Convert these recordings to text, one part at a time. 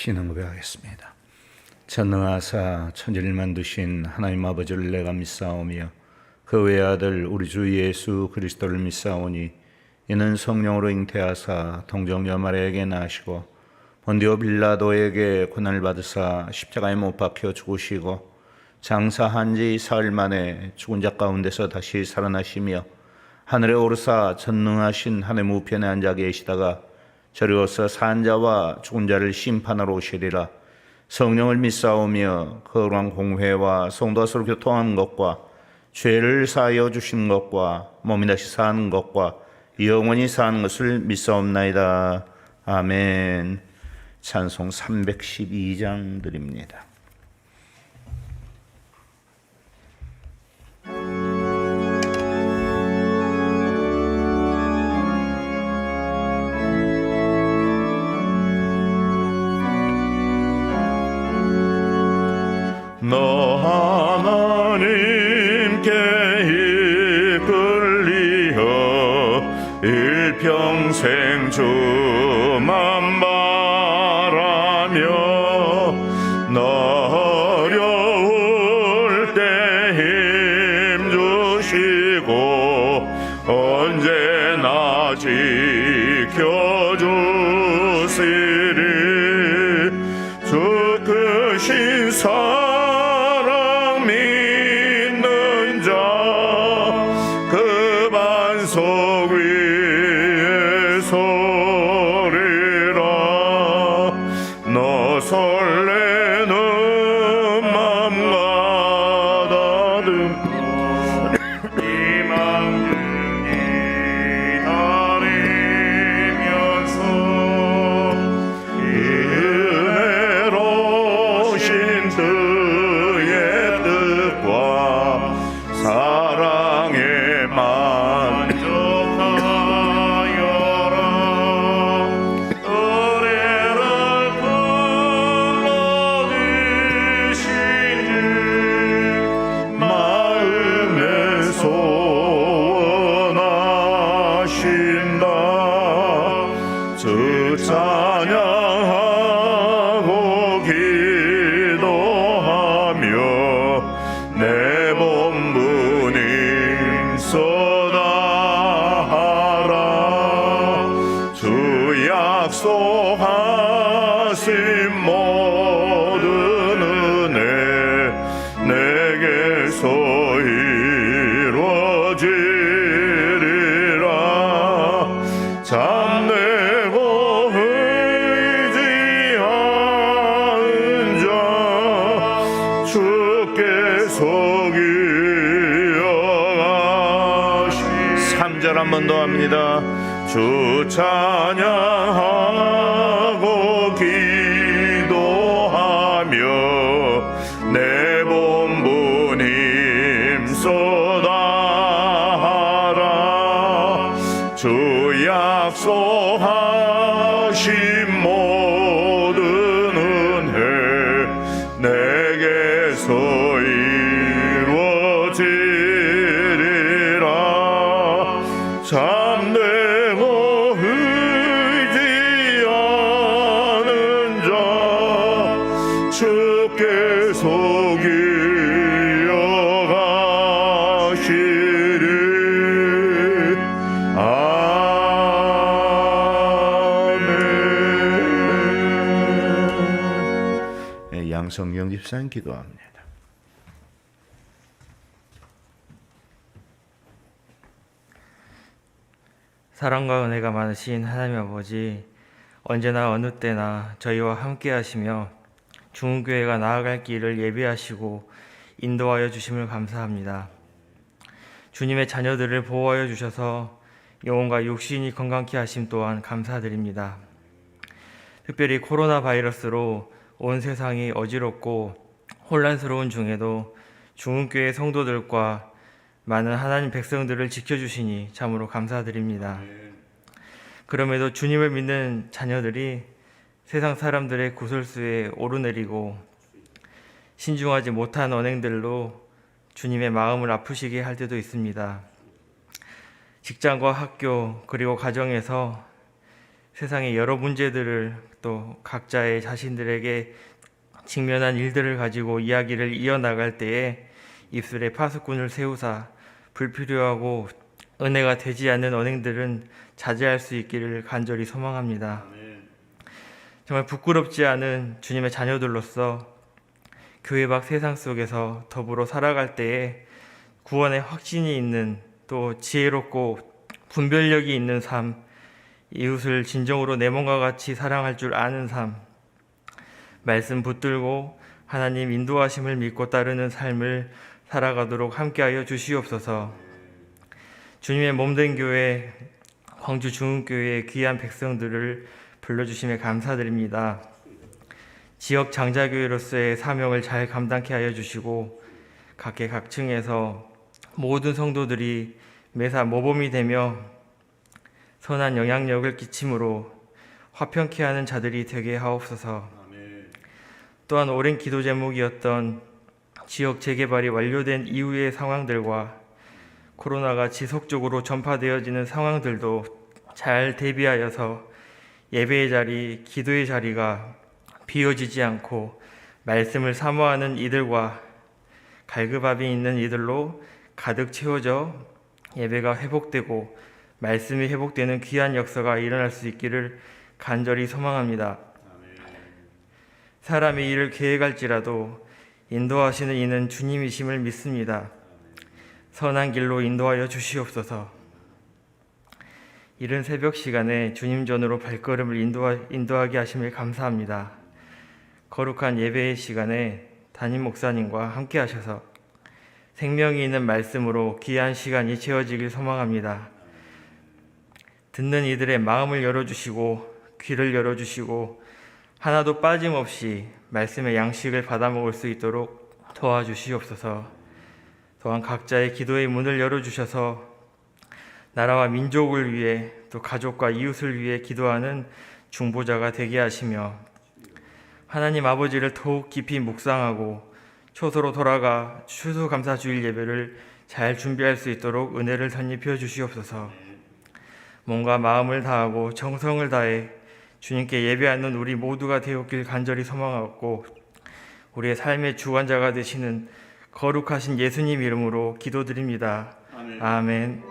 신앙 고백하겠습니다. 전능하사 천지를 만드신 하나님 아버지를 내가 믿사오며 그 외아들 우리 주 예수 그리스도를 믿사오니 이는 성령으로 잉태하사 동정녀 마리아에게 나시고 본디오 빌라도에게 고난을 받으사 십자가에 못 박혀 죽으시고 장사한 지 사흘 만에 죽은 자 가운데서 다시 살아나시며 하늘에 오르사 전능하신 하나님 우편에 앉아 계시다가 저리로서 산 자와 죽은 자를 심판하러 오시리라. 성령을 믿사오며 거룩한 공회와 성도와 서로 교통하는 것과 죄를 사하여 주신 것과 몸이 다시 사는 것과 영원히 사는 것을 믿사옵나이다. 아멘. 찬송 312장 드립니다. 너 하나님께 이끌리어 일평생 주만 바라며 너 어려울 때 힘 주시고 언제나 지켜주시리. 주 크신 사랑 믿는 자 그 반석 위에 서리라. 너 설레는 맘 가다듬고 희망 기다리면서 은혜로우신 그의 뜻과 사랑에 만족하여라. 은혜를 불러주신지 마음에 소원하신다. 주 찬양하고 기도하며 내 본분이 쏟아하라. 주 약속하신 모든 은혜 내게서 이루어지리라. 잠내고 의지하는 자 주께서 기억하시리. 3절 한 번 더 합니다. 주 찬양하고 기도하며 내 본분 힘 쏟아하라. 주 약속하신 모든 은혜 내게서 이루어지리라. 잠내고 의지하는 자 주께서 기억하시리. 아멘. 양성경 집사님 기도합니다. 사랑과 은혜가 많으신 하나님 아버지, 언제나 어느 때나 저희와 함께 하시며 중흥교회가 나아갈 길을 예비하시고 인도하여 주심을 감사합니다. 주님의 자녀들을 보호하여 주셔서 영혼과 육신이 건강케 하심 또한 감사드립니다. 특별히 코로나 바이러스로 온 세상이 어지럽고 혼란스러운 중에도 중흥교회 성도들과 많은 하나님 백성들을 지켜주시니 참으로 감사드립니다. 그럼에도 주님을 믿는 자녀들이 세상 사람들의 구설수에 오르내리고 신중하지 못한 언행들로 주님의 마음을 아프시게 할 때도 있습니다. 직장과 학교 그리고 가정에서 세상의 여러 문제들을 또 각자의 자신들에게 직면한 일들을 가지고 이야기를 이어나갈 때에 입술에 파수꾼을 세우사 불필요하고 은혜가 되지 않는 언행들은 자제할 수 있기를 간절히 소망합니다. 정말 부끄럽지 않은 주님의 자녀들로서 교회 밖 세상 속에서 더불어 살아갈 때에 구원의 확신이 있는 또 지혜롭고 분별력이 있는 삶, 이웃을 진정으로 내 몸과 같이 사랑할 줄 아는 삶, 말씀 붙들고 하나님 인도하심을 믿고 따르는 삶을 살아가도록 함께하여 주시옵소서. 주님의 몸된 교회 광주 중흥교회의 귀한 백성들을 불러주심에 감사드립니다. 지역 장자교회로서의 사명을 잘 감당케 하여 주시고 각계 각층에서 모든 성도들이 매사 모범이 되며 선한 영향력을 끼침으로 화평케 하는 자들이 되게 하옵소서. 또한 오랜 기도 제목이었던 지역 재개발이 완료된 이후의 상황들과 코로나가 지속적으로 전파되어지는 상황들도 잘 대비하여서 예배의 자리, 기도의 자리가 비어지지 않고 말씀을 사모하는 이들과 갈급함이 있는 이들로 가득 채워져 예배가 회복되고 말씀이 회복되는 귀한 역사가 일어날 수 있기를 간절히 소망합니다. 사람이 이를 계획할지라도 인도하시는 이는 주님이심을 믿습니다. 선한 길로 인도하여 주시옵소서. 이른 새벽 시간에 주님 전으로 발걸음을 인도하게 하심을 감사합니다. 거룩한 예배의 시간에 담임 목사님과 함께 하셔서 생명이 있는 말씀으로 귀한 시간이 채워지길 소망합니다. 듣는 이들의 마음을 열어주시고 귀를 열어주시고 하나도 빠짐없이 말씀의 양식을 받아먹을 수 있도록 도와주시옵소서. 또한 각자의 기도의 문을 열어주셔서 나라와 민족을 위해 또 가족과 이웃을 위해 기도하는 중보자가 되게 하시며 하나님 아버지를 더욱 깊이 묵상하고 초소로 돌아가 추수감사주일 예배를 잘 준비할 수 있도록 은혜를 선입혀 주시옵소서. 몸과 마음을 다하고 정성을 다해 주님께 예배하는 우리 모두가 되었길 간절히 소망하고 우리의 삶의 주관자가 되시는 거룩하신 예수님 이름으로 기도드립니다. 아멘.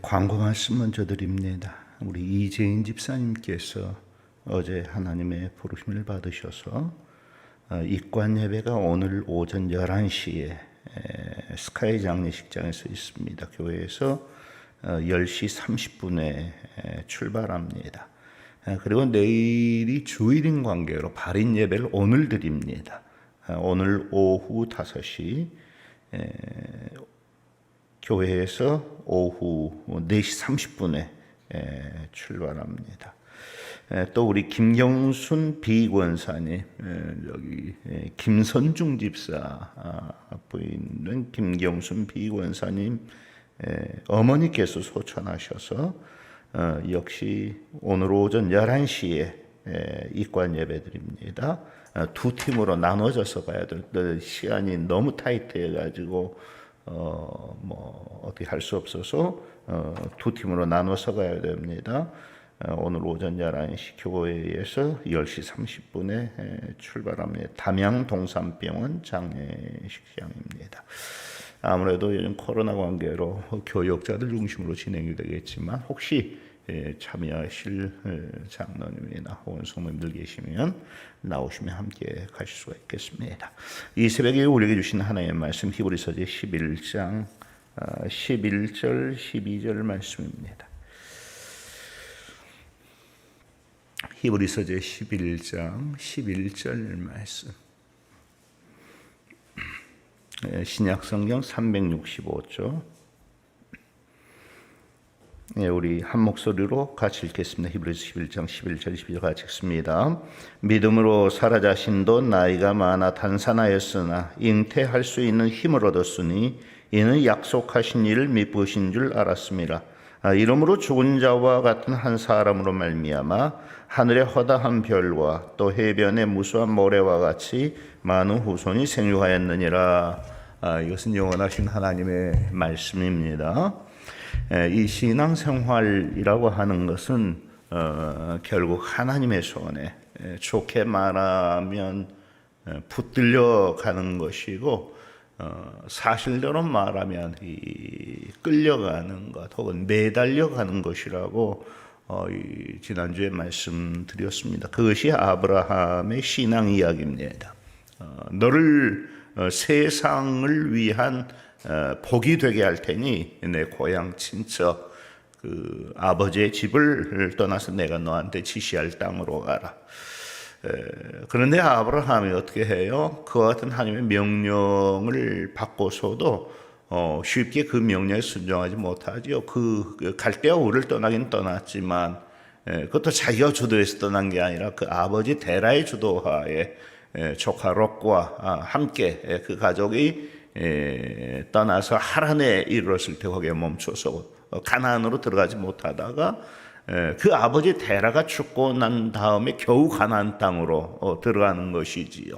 광고 말씀 먼저 드립니다. 우리 이재인 집사님께서 어제 하나님의 부르심을 받으셔서 입관 예배가 오늘 오전 11시에 스카이 장례식장에서 있습니다. 교회에서 10시 30분에 출발합니다. 그리고 내일이 주일인 관계로 발인 예배를 오늘 드립니다. 오늘 오후 5시 교회에서 오후 4시 30분에 출발합니다. 또 우리 김경순 비권사님, 여기 김선중 집사 부인은 김경순 비권사님 어머니께서 소천하셔서 역시 오늘 오전 11시에 입관 예배 드립니다. 두 팀으로 나눠져서 가야 될 시간이 너무 타이트해가지고 어떻게 할 수 없어서 두 팀으로 나눠서 가야 됩니다. 오늘 오전 11시 교회에서 10시 30분에 출발합니다. 담양 동산병원 장례식장입니다. 아무래도 요즘 코로나 관계로 교역자들 중심으로 진행이 되겠지만 혹시 참여하실 장로님이나 혹은 성도님들 계시면 나오시면 함께 가실 수가 있겠습니다. 이 새벽에 우리에게 주신 하나님의 말씀 히브리서제 11장 11절 12절 말씀입니다. 히브리서제 11장 11절 말씀. 신약성경 365조 우리 한 목소리로 같이 읽겠습니다. 히브리서 11장 11절 12절 같이 읽습니다. 믿음으로 사라 자신도 나이가 많아 단산하였으나 잉태할 수 있는 힘을 얻었으니 이는 약속하신 일을 미쁘신 줄 알았습니다. 이러므로 죽은 자와 같은 한 사람으로 말미암아 하늘의 허다한 별과 또 해변의 무수한 모래와 같이 많은 후손이 생육하였느니라. 이것은 영원하신 하나님의 말씀입니다. 이 신앙생활이라고 하는 것은 결국 하나님의 손에 좋게 말하면 붙들려 가는 것이고 사실대로 말하면 이 끌려가는 것 혹은 매달려 가는 것이라고 지난주에 말씀드렸습니다. 그것이 아브라함의 신앙 이야기입니다. 너를 세상을 위한 복이 되게 할 테니 내 고향 친척 그 아버지의 집을 떠나서 내가 너한테 지시할 땅으로 가라. 그런데 아브라함이 어떻게 해요? 그와 같은 하나님의 명령을 받고서도 쉽게 그 명령에 순종하지 못하지요. 그 갈대아 우를 떠나긴 떠났지만 그것도 자기가 주도해서 떠난 게 아니라 그 아버지 데라의 주도하에 조카 롯과 함께 그 가족이 떠나서 하란에 이르렀을 때 거기에 멈춰서 가나안으로 들어가지 못하다가 그 아버지 데라가 죽고 난 다음에 겨우 가나안 땅으로 들어가는 것이지요.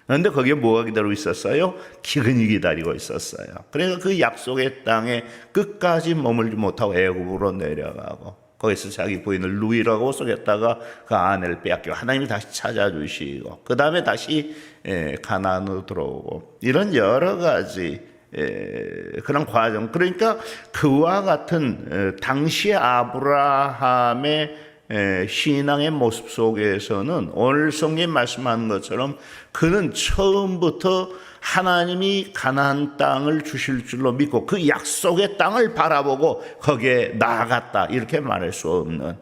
그런데 거기에 뭐가 기다리고 있었어요? 기근이 기다리고 있었어요. 그래서 그 약속의 땅에 끝까지 머물지 못하고 애굽으로 내려가고 거기서 자기 부인을 루이라고 속였다가 그 아내를 빼앗기고 하나님이 다시 찾아주시고 그 다음에 다시 가나안으로 들어오고 이런 여러 가지 그런 과정. 그러니까 그와 같은 당시의 아브라함의 신앙의 모습 속에서는 오늘 성경이 말씀하는 것처럼 그는 처음부터 하나님이 가나안 땅을 주실 줄로 믿고 그 약속의 땅을 바라보고 거기에 나아갔다 이렇게 말할 수 없는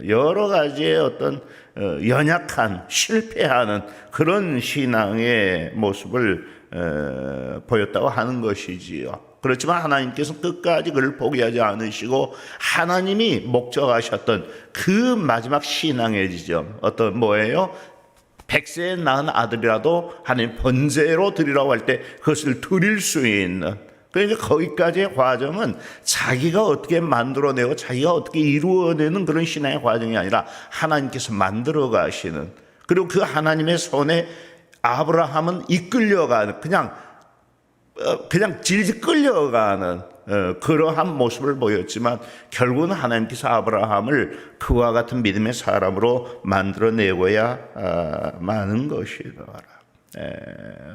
여러 가지의 어떤 연약한 실패하는 그런 신앙의 모습을 보였다고 하는 것이지요. 그렇지만 하나님께서 끝까지 그를 포기하지 않으시고 하나님이 목적하셨던 그 마지막 신앙의 지점 어떤 뭐예요? 100세에 낳은 아들이라도 하나님 번제로 드리라고 할 때 그것을 드릴 수 있는 그러니까 거기까지의 과정은 자기가 어떻게 만들어내고 자기가 어떻게 이루어내는 그런 신앙의 과정이 아니라 하나님께서 만들어 가시는 그리고 그 하나님의 손에 아브라함은 이끌려가는 그냥 질질 끌려가는 그러한 모습을 보였지만 결국은 하나님께서 아브라함을 그와 같은 믿음의 사람으로 만들어내고야 마는 것이더라.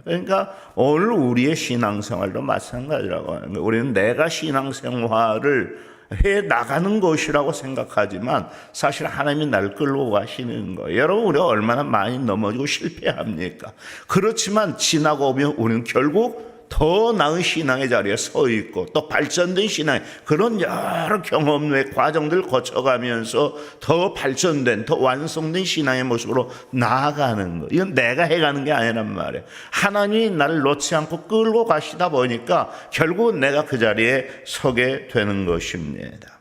그러니까 오늘 우리의 신앙생활도 마찬가지라고 하는 거예요. 우리는 내가 신앙생활을 해 나가는 것이라고 생각하지만 사실 하나님이 나를 끌고 가시는 거예요. 여러분 우리가 얼마나 많이 넘어지고 실패합니까? 그렇지만 지나고 오면 우리는 결국 더 나은 신앙의 자리에 서 있고 또 발전된 신앙 그런 여러 경험의 과정들 거쳐가면서 더 발전된 더 완성된 신앙의 모습으로 나아가는 거. 이건 내가 해가는 게 아니란 말이에요. 하나님이 나를 놓지 않고 끌고 가시다 보니까 결국은 내가 그 자리에 서게 되는 것입니다.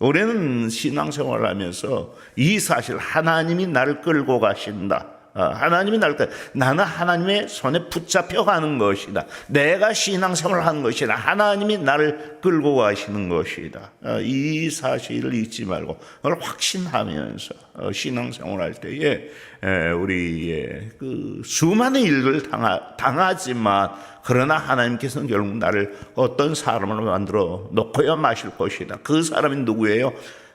우리는 신앙생활을 하면서 이 사실 하나님이 나를 끌고 가신다. 하나님이 나는 하나님의 손에 붙잡혀 가는 것이다. 내가 신앙생활을 하는 것이다. 하나님이 나를 끌고 가시는 것이다. 이 사실을 잊지 말고 그걸 확신하면서 신앙생활을 할 때에 우리의 그 수많은 일을 당하지만 그러나 하나님께서는 결국 나를 어떤 사람으로 만들어 놓고야 마실 것이다. 그 사람이 누구예요?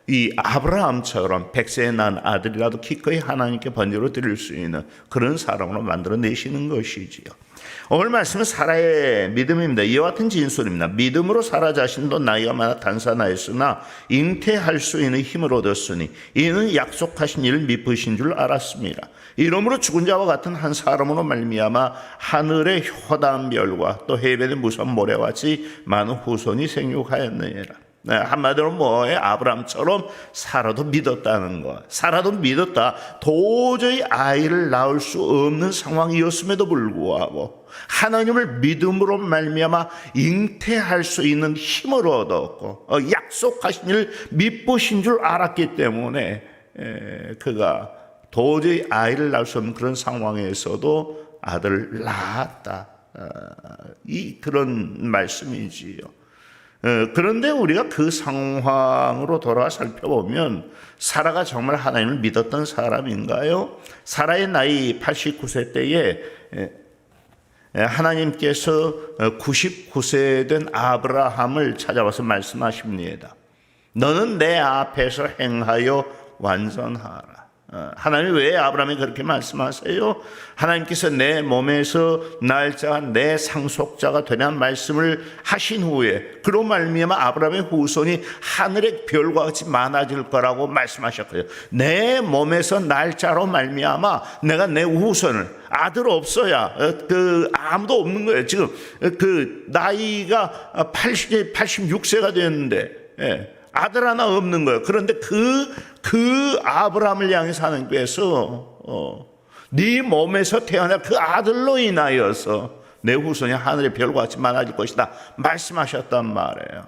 이 아브라함처럼 100세에 낳은 아들이라도 기꺼이 하나님께 번제로 드릴 수 있는 그런 사람으로 만들어내시는 것이지요. 오늘 말씀은 사라의 믿음입니다. 이와 같은 진술입니다. 믿음으로 사라 자신도 나이가 많아 단산하였으나 잉태할 수 있는 힘을 얻었으니 이는 약속하신 일을 미쁘신 줄 알았습니다. 이러므로 죽은 자와 같은 한 사람으로 말미암아 하늘의 허다한 별과 또 해변의 무수한 모래와 같이 많은 후손이 생육하였느니라. 네, 한마디로 뭐예요? 아브라함처럼 사라도 믿었다는 거. 사라도 믿었다. 도저히 아이를 낳을 수 없는 상황이었음에도 불구하고 하나님을 믿음으로 말미암아 잉태할 수 있는 힘을 얻었고 약속하신 일 믿으신 줄 알았기 때문에 그가 도저히 아이를 낳을 수 없는 그런 상황에서도 아들을 낳았다. 이 그런 말씀이지요. 그런데 우리가 그 상황으로 돌아와 살펴보면 사라가 정말 하나님을 믿었던 사람인가요? 사라의 나이 89세 때에 하나님께서 99세 된 아브라함을 찾아와서 말씀하십니다. 너는 내 앞에서 행하여 완전하라. 하나님이 왜 아브라함이 그렇게 말씀하세요? 하나님께서 내 몸에서 날짜가 내 상속자가 되라는 말씀을 하신 후에 그로 말미암아 아브라함의 후손이 하늘의 별과 같이 많아질 거라고 말씀하셨고요. 내 몸에서 날짜로 말미암아 내가 내 후손을 아들 없어야 아무도 없는 거예요. 지금 나이가 86세가 되었는데 아들 하나 없는 거예요. 그런데 그 아브라함을 향해서 하나님께서 네 몸에서 태어날 그 아들로 인하여서 내 후손이 하늘의 별과 같이 많아질 것이다 말씀하셨단 말이에요.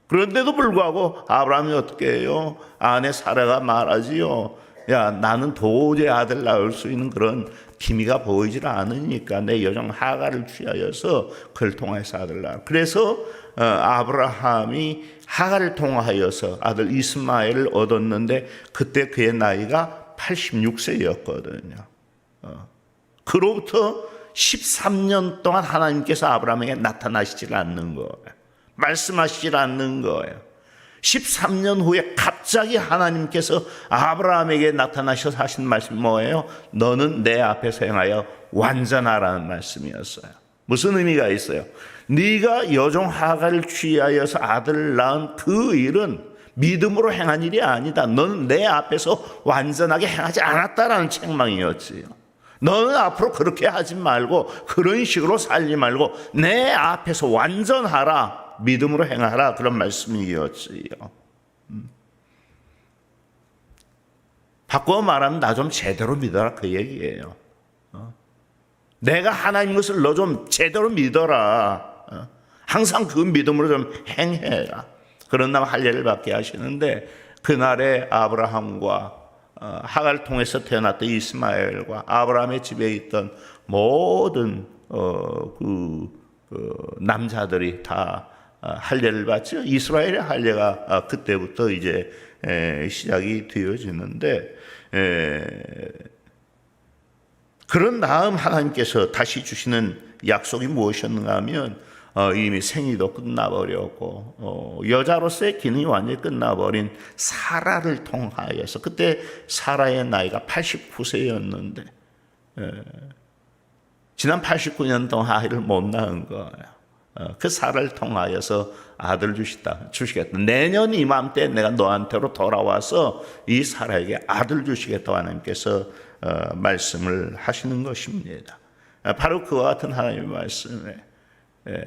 그런데도 불구하고 아브라함이 어떻게 해요? 아내 사라가 말하지요. 야, 나는 도저히 아들 낳을 수 있는 그런 기미가 보이질 않으니까 내 여종 하갈을 취하여서 그를 통해서 아들 낳아. 그래서 아브라함이 하갈을 통하여서 아들 이스마엘을 얻었는데 그때 그의 나이가 86세였거든요. 그로부터 13년 동안 하나님께서 아브라함에게 나타나시질 않는 거예요. 말씀하시질 않는 거예요. 13년 후에 갑자기 하나님께서 아브라함에게 나타나셔서 하신 말씀이 뭐예요? 너는 내 앞에서 행하여 완전하라는 말씀이었어요. 무슨 의미가 있어요? 네가 여종 하갈을 취하여서 아들을 낳은 그 일은 믿음으로 행한 일이 아니다. 너는 내 앞에서 완전하게 행하지 않았다라는 책망이었지요. 너는 앞으로 그렇게 하지 말고 그런 식으로 살지 말고 내 앞에서 완전하라. 믿음으로 행하라. 그런 말씀이었지요. 바꿔 말하면 나 좀 제대로 믿어라 그 얘기예요. 내가 하나님 것을 너 좀 제대로 믿어라. 항상 그 믿음으로 좀 행해라. 그런 다음 할례를 받게 하시는데 그날에 아브라함과 하갈을 통해서 태어났던 이스마엘과 아브라함의 집에 있던 모든 남자들이 다 할례를 받죠. 이스라엘의 할례가 그때부터 이제 시작이 되어지는데 그런 다음 하나님께서 다시 주시는 약속이 무엇이었는가 하면 이미 생리도 끝나버렸고 여자로서의 기능이 완전히 끝나버린 사라를 통하여서 그때 사라의 나이가 89세였는데 지난 89년 동안 아이를 못 낳은 거예요. 그 사라를 통하여서 아들 주시겠다. 내년 이맘때 내가 너한테로 돌아와서 이 사라에게 아들 주시겠다고 하나님께서 말씀을 하시는 것입니다. 바로 그와 같은 하나님의 말씀에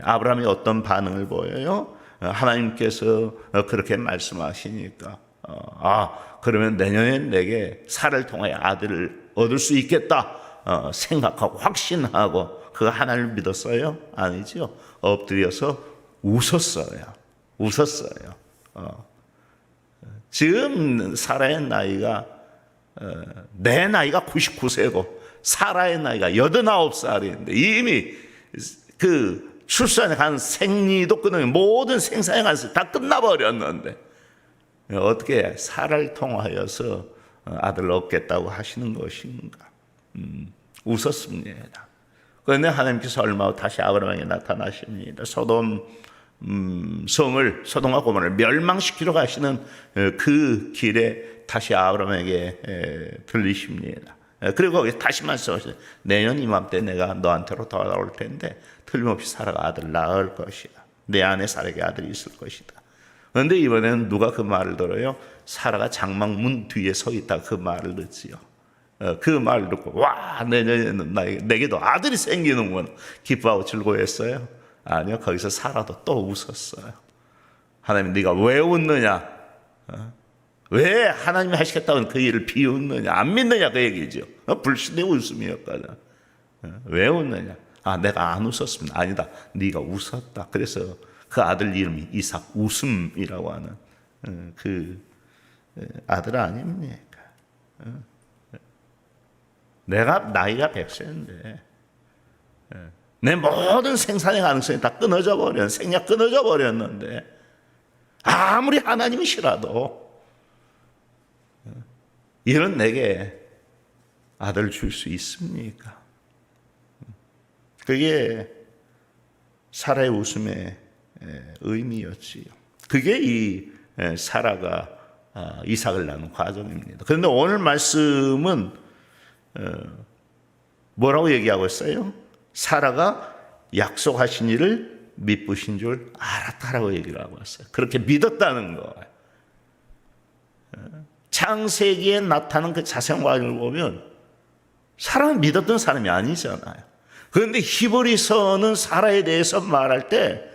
아브라함이 어떤 반응을 보여요? 하나님께서 그렇게 말씀하시니까 그러면 내년에 내게 사라를 통하여 아들을 얻을 수 있겠다 생각하고 확신하고 그 하나님을 믿었어요? 아니죠. 엎드려서 웃었어요. 지금 사라의 나이가 내 나이가 99세고 사라의 나이가 89살인데 이미 그 출산에 간 생리도 끝나고 모든 생사에 관해서 다 끝나버렸는데 어떻게 사라를 통하여서 아들을 얻겠다고 하시는 것인가? 웃었습니다. 그런데 하나님께서 얼마 후 다시 아브라함에게 나타나십니다. 소돔 성을 소돔과 고모를 멸망시키러 가시는 그 길에 다시 아브라함에게 들리십니다. 그리고 거기서 다시 말씀하시죠. 내년 이맘때 내가 너한테로 돌아올 텐데 틀림없이 사라가 아들을 낳을 것이다. 내 안에 사라에게 아들이 있을 것이다. 그런데 이번에는 누가 그 말을 들어요? 사라가 장막문 뒤에 서 있다 그 말을 듣지요. 그 말을 듣고 와 내년에는 내게도 아들이 생기는구나 기뻐하고 즐거워했어요? 아니요. 거기서 사라도 또 웃었어요. 하나님 네가 왜 웃느냐? 왜 하나님이 하시겠다는 그 일을 비웃느냐? 안 믿느냐 그 얘기죠. 불신의 웃음이었거든. 왜 웃느냐? 내가 안 웃었습니다. 아니다, 네가 웃었다. 그래서 그 아들 이름이 이삭, 웃음이라고 하는 그 아들 아닙니까? 내가 나이가 100세인데 내 모든 생산의 가능성이 다 끊어져 버렸는데, 생략 끊어져 버렸는데 아무리 하나님이시라도 이런 내게 아들 줄 수 있습니까? 그게 사라의 웃음의 의미였지요. 그게 이 사라가 이삭을 낳는 과정입니다. 그런데 오늘 말씀은 뭐라고 얘기하고 있어요? 사라가 약속하신 일을 미쁘신 줄 알았다라고 얘기를 하고 있어요. 그렇게 믿었다는 거예요. 창세기에 나타난 그 자세한 과정을 보면 사람은 믿었던 사람이 아니잖아요. 그런데 히브리서는 사라에 대해서 말할 때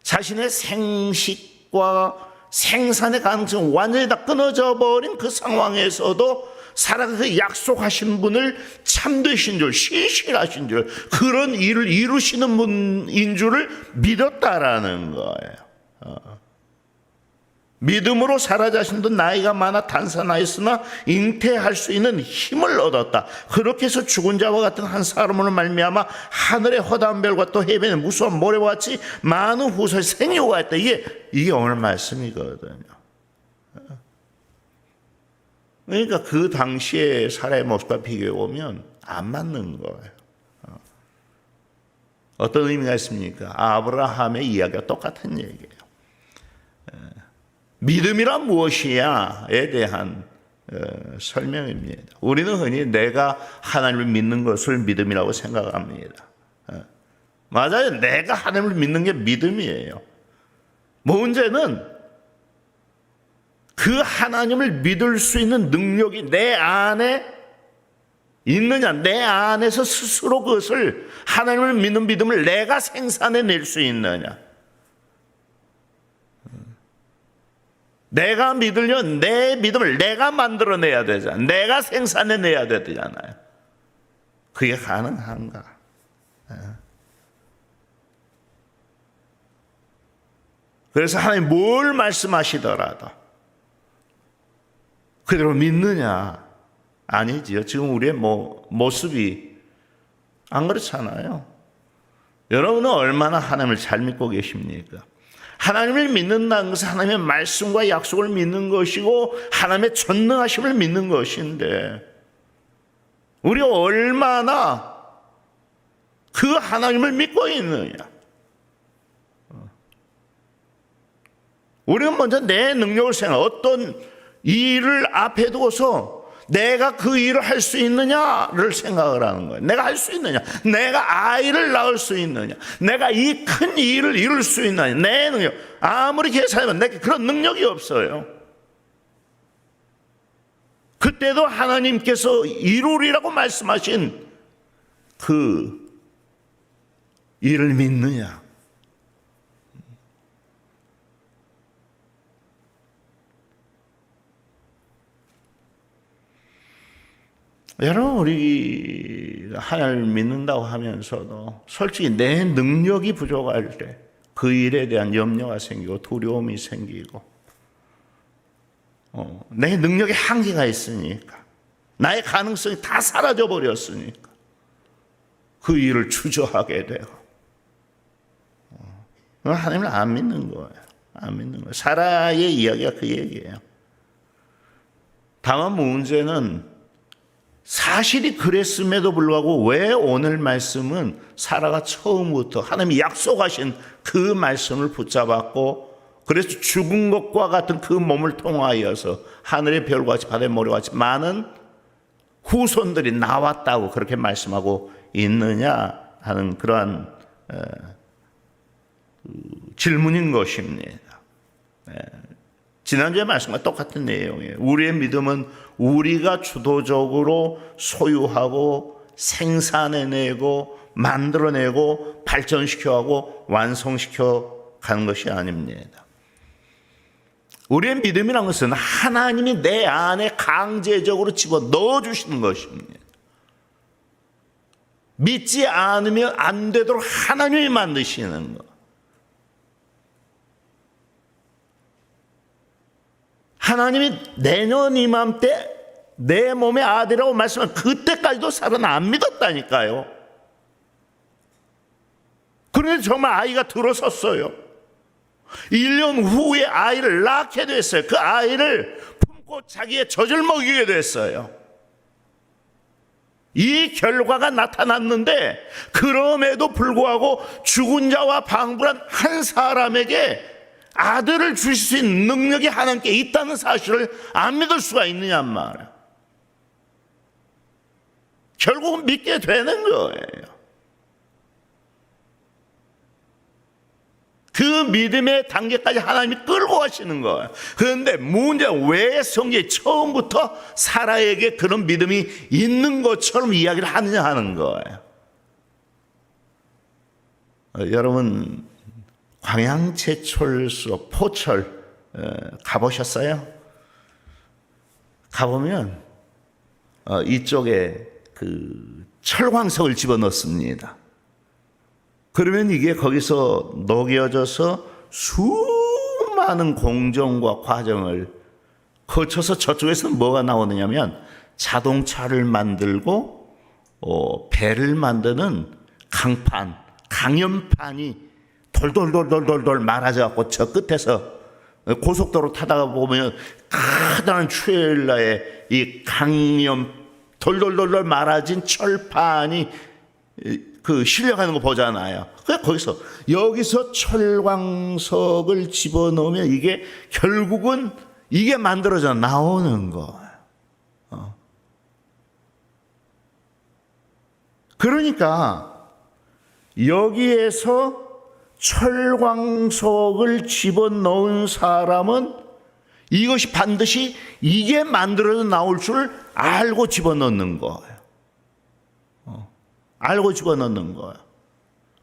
자신의 생식과 생산의 가능성이 완전히 다 끊어져 버린 그 상황에서도 사라가 그 약속하신 분을 참되신 줄, 신실하신 줄, 그런 일을 이루시는 분인 줄을 믿었다라는 거예요. 믿음으로 사라 자신도 나이가 많아 단산하였으나 잉태할 수 있는 힘을 얻었다. 그렇게 해서 죽은 자와 같은 한 사람으로 말미암아 하늘의 허다한 별과 또 해변의 무수한 모래와 같이 많은 후손이 생육하였다. 했다. 이게 오늘 말씀이거든요. 그러니까 그 당시에 사라의 모습과 비교해 보면 안 맞는 거예요. 어떤 의미가 있습니까? 아브라함의 이야기가 똑같은 얘기예요. 믿음이란 무엇이야에 대한 설명입니다. 우리는 흔히 내가 하나님을 믿는 것을 믿음이라고 생각합니다. 맞아요. 내가 하나님을 믿는 게 믿음이에요. 문제는 그 하나님을 믿을 수 있는 능력이 내 안에 있느냐, 내 안에서 스스로 그것을 하나님을 믿는 믿음을 내가 생산해낼 수 있느냐. 내가 믿으려면 내 믿음을 내가 만들어내야 되잖아요. 내가 생산해내야 되잖아요. 그게 가능한가? 그래서 하나님 뭘 말씀하시더라도 그대로 믿느냐? 아니지요. 지금 우리의 모습이 안 그렇잖아요. 여러분은 얼마나 하나님을 잘 믿고 계십니까? 하나님을 믿는다는 것은 하나님의 말씀과 약속을 믿는 것이고 하나님의 전능하심을 믿는 것인데 우리 얼마나 그 하나님을 믿고 있느냐? 우리는 먼저 내 능력을 생각해 어떤 일을 앞에 두고서 내가 그 일을 할 수 있느냐를 생각을 하는 거예요. 내가 할 수 있느냐? 내가 아이를 낳을 수 있느냐? 내가 이 큰 일을 이룰 수 있느냐? 내 능력. 아무리 계산하면 내게 그런 능력이 없어요. 그때도 하나님께서 이루리라고 말씀하신 그 일을 믿느냐? 여러분, 우리 하나님을 믿는다고 하면서도 솔직히 내 능력이 부족할 때 그 일에 대한 염려가 생기고 두려움이 생기고 내 능력에 한계가 있으니까 나의 가능성이 다 사라져 버렸으니까 그 일을 주저하게 되고 하나님을 안 믿는 거예요. 안 믿는 거예요. 사라의 이야기가 그 얘기예요. 다만 문제는 사실이 그랬음에도 불구하고 왜 오늘 말씀은 사라가 처음부터 하나님이 약속하신 그 말씀을 붙잡았고 그래서 죽은 것과 같은 그 몸을 통하여서 하늘의 별같이 바다의 모래같이 많은 후손들이 나왔다고 그렇게 말씀하고 있느냐 하는 그러한 질문인 것입니다. 지난주의 말씀과 똑같은 내용이에요. 우리의 믿음은 우리가 주도적으로 소유하고 생산해내고 만들어내고 발전시켜가고 완성시켜 가는 것이 아닙니다. 우리의 믿음이란 것은 하나님이 내 안에 강제적으로 집어넣어 주시는 것입니다. 믿지 않으면 안 되도록 하나님이 만드시는 것. 하나님이 내년 이맘때 내 몸의 아들이라고 말씀하면 그때까지도 사람은 안 믿었다니까요. 그런데 정말 아이가 들어섰어요. 1년 후에 아이를 낳게 됐어요. 그 아이를 품고 자기의 젖을 먹이게 됐어요. 이 결과가 나타났는데 그럼에도 불구하고 죽은 자와 방불한 한 사람에게 아들을 주실 수 있는 능력이 하나님께 있다는 사실을 안 믿을 수가 있느냐 말이에요. 결국은 믿게 되는 거예요. 그 믿음의 단계까지 하나님이 끌고 가시는 거예요. 그런데 문제는 왜 성경에 처음부터 사라에게 그런 믿음이 있는 것처럼 이야기를 하느냐 하는 거예요. 여러분 광양제철소 포철 가보셨어요? 가보면 이쪽에 그 철광석을 집어넣습니다. 그러면 이게 거기서 녹여져서 수많은 공정과 과정을 거쳐서 저쪽에서는 뭐가 나오느냐면 자동차를 만들고 배를 만드는 강판, 강연판이 돌돌돌돌돌 말아져 갖고 저 끝에서 고속도로 타다가 보면 커다란 트레일러에 이 강연 돌돌돌돌 말아진 철판이 그 실려가는 거 보잖아요. 그래서 거기서 여기서 철광석을 집어넣으면 이게 결국은 이게 만들어져 나오는 거예요. 그러니까 여기에서 철광석을 집어넣은 사람은 이것이 반드시 이게 만들어져 나올 줄 알고 집어넣는 거예요. 알고 집어넣는 거예요.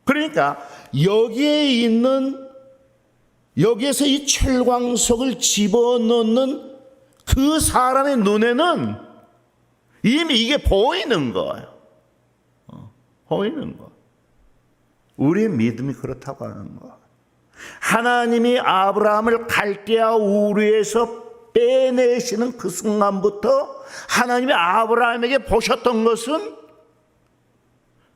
그러니까 여기에서 이 철광석을 집어넣는 그 사람의 눈에는 이미 이게 보이는 거예요. 보이는 거. 우리의 믿음이 그렇다고 하는 거. 하나님이 아브라함을 갈대아 우르에서 빼내시는 그 순간부터 하나님이 아브라함에게 보셨던 것은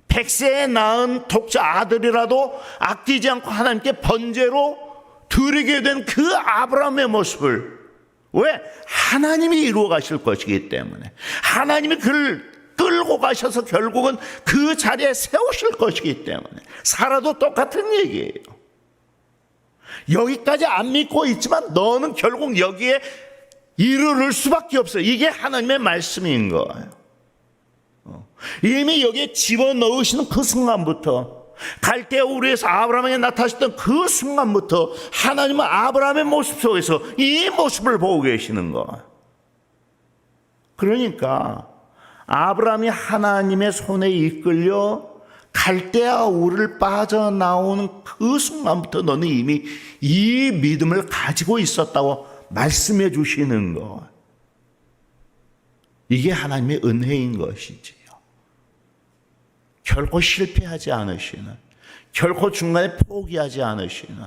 100세에 낳은 독자 아들이라도 아끼지 않고 하나님께 번제로 드리게 된 그 아브라함의 모습을, 왜? 하나님이 이루어 가실 것이기 때문에, 하나님이 그를 끌고 가셔서 결국은 그 자리에 세우실 것이기 때문에, 살아도 똑같은 얘기예요. 여기까지 안 믿고 있지만 너는 결국 여기에 이르를 수밖에 없어요. 이게 하나님의 말씀인 거예요. 이미 여기에 집어넣으시는 그 순간부터, 갈대아 우르에서 아브라함에게 나타나셨던 그 순간부터 하나님은 아브라함의 모습 속에서 이 모습을 보고 계시는 거예요. 그러니까 아브라함이 하나님의 손에 이끌려 갈대아 우르를 빠져나오는 그 순간부터 너는 이미 이 믿음을 가지고 있었다고 말씀해 주시는 것. 이게 하나님의 은혜인 것이지요. 결코 실패하지 않으시는, 결코 중간에 포기하지 않으시는,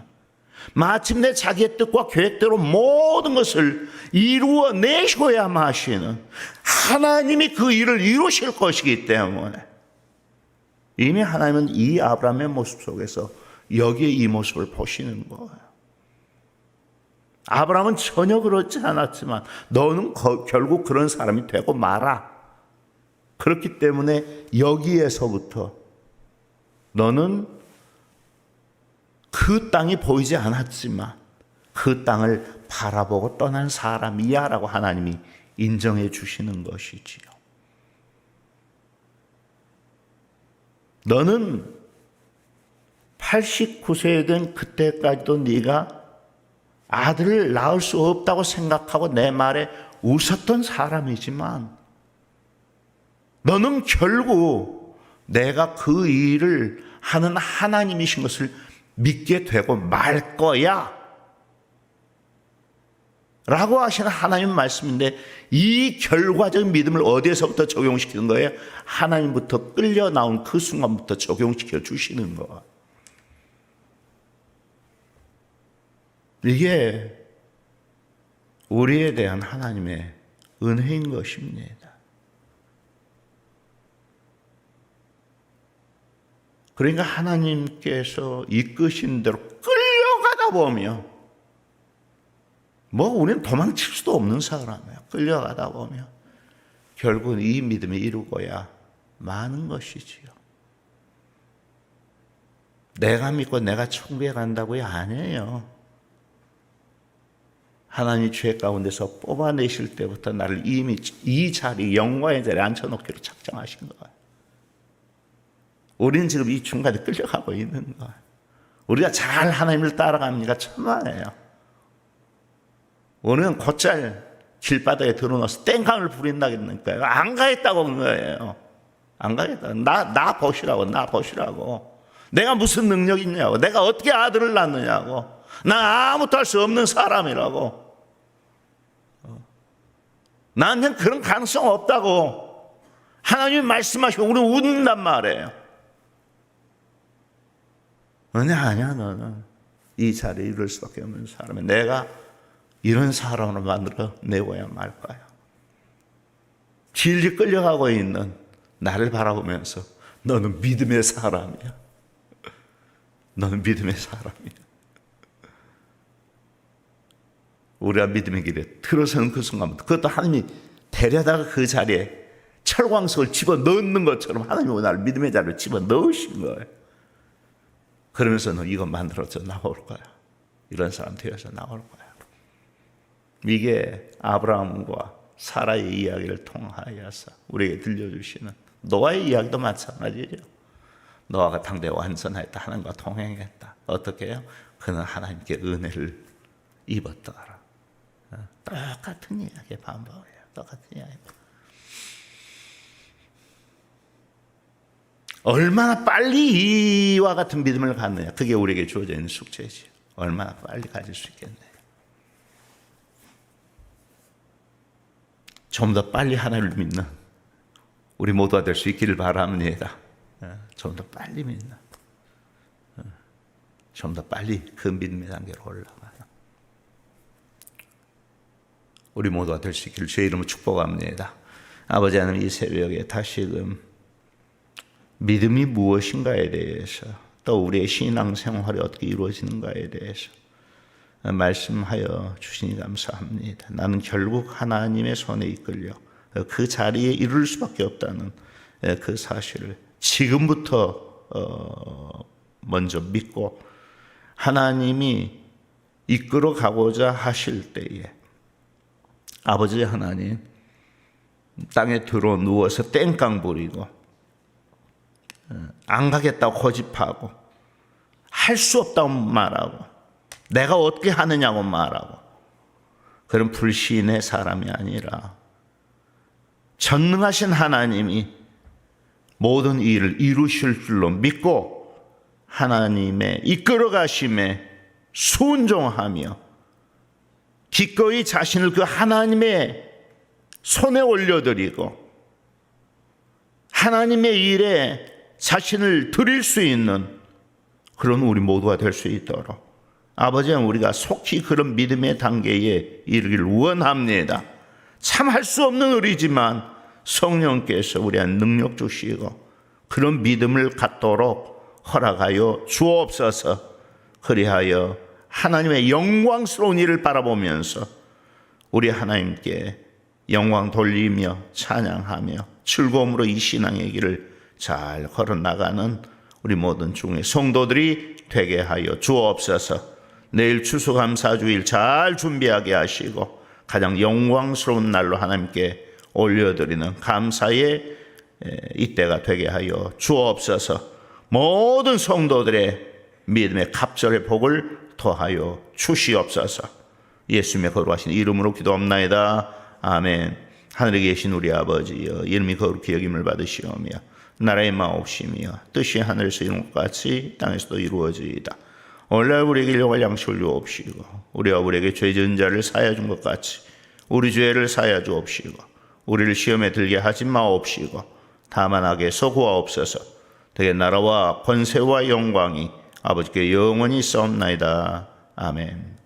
마침내 자기의 뜻과 계획대로 모든 것을 이루어내셔야만 하시는 하나님이 그 일을 이루실 것이기 때문에 이미 하나님은 이 아브라함의 모습 속에서 여기에 이 모습을 보시는 거예요. 아브라함은 전혀 그렇지 않았지만 너는 결국 그런 사람이 되고 마라. 그렇기 때문에 여기에서부터 너는 그 땅이 보이지 않았지만 그 땅을 바라보고 떠난 사람이야 라고 하나님이 인정해 주시는 것이지요. 너는 89세 된 그때까지도 네가 아들을 낳을 수 없다고 생각하고 내 말에 웃었던 사람이지만 너는 결국 내가 그 일을 하는 하나님이신 것을 믿게 되고 말 거야. 라고 하시는 하나님 말씀인데, 이 결과적인 믿음을 어디에서부터 적용시키는 거예요? 하나님부터 끌려 나온 그 순간부터 적용시켜 주시는 거. 이게 우리에 대한 하나님의 은혜인 것입니다. 그러니까 하나님께서 이끄신 대로 끌려가다 보면, 우리는 도망칠 수도 없는 사람이에요. 끌려가다 보면 결국은 이 믿음이 이루고야 마는 것이지요. 내가 믿고 내가 천국에 간다고요? 아니에요. 하나님이 죄 가운데서 뽑아내실 때부터 나를 이미 이 자리, 영광의 자리에 앉혀놓기로 작정하신 거예요. 우리는 지금 이 중간에 끌려가고 있는 거예요. 우리가 잘 하나님을 따라갑니까? 천만에요. 우리는 곧잘 길바닥에 들어놓아서 땡깡을 부린다니까요. 안 가겠다고 한 거예요. 안 가겠다. 나 보시라고. 내가 무슨 능력이 있냐고. 내가 어떻게 아들을 낳느냐고. 나 아무것도 할 수 없는 사람이라고. 나한테는 그런 가능성 없다고. 하나님이 말씀하시고 우리는 웃는단 말이에요. 아니야, 너는 이 자리에 이룰 수밖에 없는 사람이야. 내가 이런 사람으로 만들어 내고야 말 거야. 질질 끌려가고 있는 나를 바라보면서 너는 믿음의 사람이야. 너는 믿음의 사람이야. 우리가 믿음의 길에 들어서는 그 순간부터, 그것도 하나님이 데려다가 그 자리에 철광석을 집어넣는 것처럼 하나님이 나를 믿음의 자리에 집어넣으신 거예요. 그러면서 너 이거 만들어서 나올 거야. 이런 사람 되어서 나올 거야. 이게 아브라함과 사라의 이야기를 통하여서 우리에게 들려주시는 노아의 이야기도 마찬가지죠. 노아가 당대 완전했다. 하나님과 동행했다. 어떻게 해요? 그는 하나님께 은혜를 입었더라. 똑같은 이야기 반복해요. 똑같은 이야기. 얼마나 빨리 이와 같은 믿음을 갖느냐. 그게 우리에게 주어져 있는 숙제지. 얼마나 빨리 가질 수 있겠네요. 좀 더 빨리 하나님을 믿는 우리 모두가 될 수 있기를 바랍니다. 좀 더 빨리 믿는, 좀 더 빨리 그 믿음의 단계로 올라가는 우리 모두가 될 수 있기를 주의 이름으로 축복합니다. 아버지 하나님, 이 새벽에 다시금 믿음이 무엇인가에 대해서, 또 우리의 신앙생활이 어떻게 이루어지는가에 대해서 말씀하여 주시니 감사합니다. 나는 결국 하나님의 손에 이끌려 그 자리에 이룰 수밖에 없다는 그 사실을 지금부터 먼저 믿고, 하나님이 이끌어 가고자 하실 때에 아버지 하나님, 땅에 들어 누워서 땡깡 부리고 안 가겠다고 고집하고 할 수 없다고 말하고 내가 어떻게 하느냐고 말하고 그런 불신의 사람이 아니라 전능하신 하나님이 모든 일을 이루실 줄로 믿고 하나님의 이끌어 가심에 순종하며 기꺼이 자신을 그 하나님의 손에 올려드리고 하나님의 일에 자신을 드릴 수 있는 그런 우리 모두가 될 수 있도록 아버지, 우리가 속히 그런 믿음의 단계에 이르기를 원합니다. 참 할 수 없는 일이지만 성령께서 우리한테 능력 주시고 그런 믿음을 갖도록 허락하여 주옵소서. 그리하여 하나님의 영광스러운 일을 바라보면서 우리 하나님께 영광 돌리며 찬양하며 즐거움으로 이 신앙의 길을 잘 걸어나가는 우리 모든 중의 성도들이 되게 하여 주옵소서. 내일 추수감사주일 잘 준비하게 하시고 가장 영광스러운 날로 하나님께 올려드리는 감사의 이때가 되게 하여 주옵소서. 모든 성도들의 믿음의 갑절의 복을 더하여 주시옵소서. 예수님의 거룩하신 이름으로 기도합나이다. 아멘. 하늘에 계신 우리 아버지여, 이름이 거룩히 여김을 받으시오며 나라의 마옵시며 뜻이 하늘에서 이룬 것 같이 땅에서도 이루어지이다. 원래 우리에게 일용할 양식을 주옵시고 우리가 우리에게 죄 지은 자를 사하여 준 것 같이 우리 죄를 사하여 주옵시고 우리를 시험에 들게 하지 마옵시고 다만 악에서 구하옵소서. 되게 나라와 권세와 영광이 아버지께 영원히 있사옵나이다. 아멘.